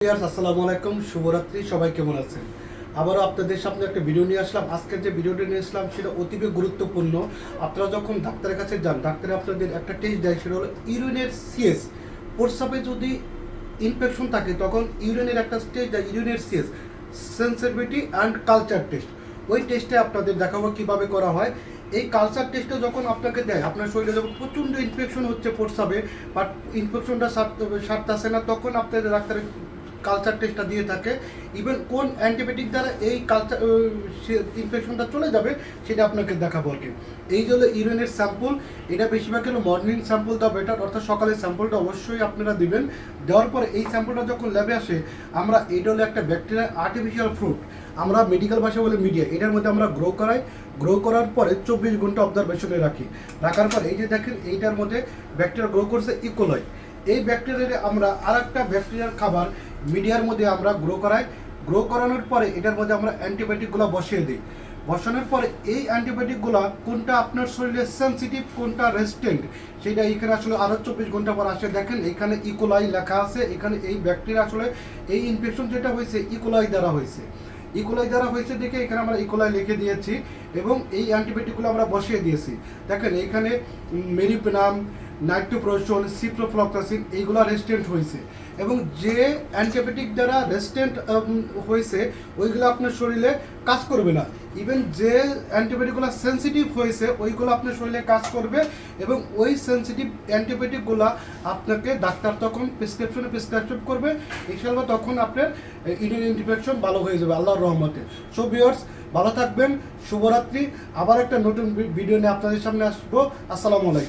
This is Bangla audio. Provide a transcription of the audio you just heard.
আসসালামু আলাইকুম, শুভরাত্রি। সবাই কেমন আছেন? আবারও আপনাদের সামনে একটা ভিডিও নিয়ে আসলাম। আজকের যে ভিডিওটি নিয়ে আসলাম সেটা অতীব গুরুত্বপূর্ণ। আপনারা যখন ডাক্তারের কাছে যান, ডাক্তার আপনাদের একটা টেস্ট দেয়, সেটা হলো ইউরিনের সিএস। প্রস্রাবে যদি ইনফেকশন থাকে তখন ইউরিনের একটা টেস্ট দেয়, ইউরিনের C S, sensitivity and culture test. ওই টেস্টে আপনাদের দেখাবো কীভাবে করা হয়। এই কালচার টেস্টে যখন আপনাকে দেয়, আপনার শরীরে যখন প্রচণ্ড ইনফেকশন হচ্ছে প্রস্রাবে, বাট ইনফেকশনটা সারতেছে না, তখন আপনাদের ডাক্তারের কালচার টেস্টটা দিয়ে থাকে। ইভেন কোন অ্যান্টিবায়োটিক দ্বারা এই কালচার ইনফেকশনটা চলে যাবে সেটা আপনাকে দেখাবো আর কি। এই যে হলো ইউরিনের স্যাম্পল, এটা বেশিরভাগ হলো মর্নিং স্যাম্পল দেওয়া বেটার, অর্থাৎ সকালের স্যাম্পলটা অবশ্যই আপনারা দিবেন। দেওয়ার পরে এই স্যাম্পলটা যখন ল্যাবে আসে, আমরা এটা হলো একটা ব্যাকটেরিয়া আর্টিফিশিয়াল ফ্রুট, আমরা মেডিকেল ভাষা বলে মিডিয়া, এটার মধ্যে আমরা গ্রো করাই। গ্রো করার পরে 24 ঘন্টা অবজারভেশনে রাখি। রাখার পর এই যে দেখেন, এইটার মধ্যে ব্যাকটেরিয়া গ্রো করছে ইকোলয়। এই ব্যাকটেরিয়ারে আমরা আর একটা ব্যাকটেরিয়ার খাবার মিডিয়ার মধ্যে আমরা গ্রো করাই। গ্রো করানোর পরে এটার মধ্যে আমরা অ্যান্টিবায়োটিকগুলো বসিয়ে দিই। বসানোর পরে এই অ্যান্টিবায়োটিকগুলো কোনটা আপনার শরীরে সেন্সিটিভ, কোনটা রেজিস্ট্যান্ট, সেটা এখানে আসলে আরও 24 ঘন্টা পর আসে। দেখেন এখানে ইকোলাই লেখা আছে। এখানে এই ব্যাকটেরিয়া আসলে এই ইনফেকশন যেটা হয়েছে ইকোলাই দ্বারা হয়েছে। ইকোলাই দ্বারা হয়েছে দেখে এখানে আমরা ইকোলাই লিখে দিয়েছি এবং এই অ্যান্টিবায়োটিকগুলো আমরা বসিয়ে দিয়েছি। দেখেন এখানে মেরিপেনাম, নাইট্রোপ্রোসন, সিপ্রোফ্লক্সাসিন এইগুলো রেজিস্ট্যান্ট হয়েছে। এবং যে অ্যান্টিবায়োটিক দ্বারা রেজিস্ট্যান্ট হয়েছে ওইগুলো আপনার শরীরে কাজ করবে না। ইভেন যে অ্যান্টিবায়োটিকগুলো সেন্সিটিভ হয়েছে ওইগুলো আপনার শরীরে কাজ করবে। এবং ওই সেন্সিটিভ অ্যান্টিবায়োটিকগুলো আপনাকে ডাক্তার তখন প্রেসক্রাইব করবে। ইনশাআল্লাহ তখন আপনার ইউরিন ইনফেকশন ভালো হয়ে যাবে আল্লাহর রহমতে। সো ভিউয়ার্স, ভালো থাকবেন, শুভরাত্রি। আবার একটা নতুন ভিডিও নিয়ে আপনাদের সামনে আসবো। আসসালামু আলাইকুম।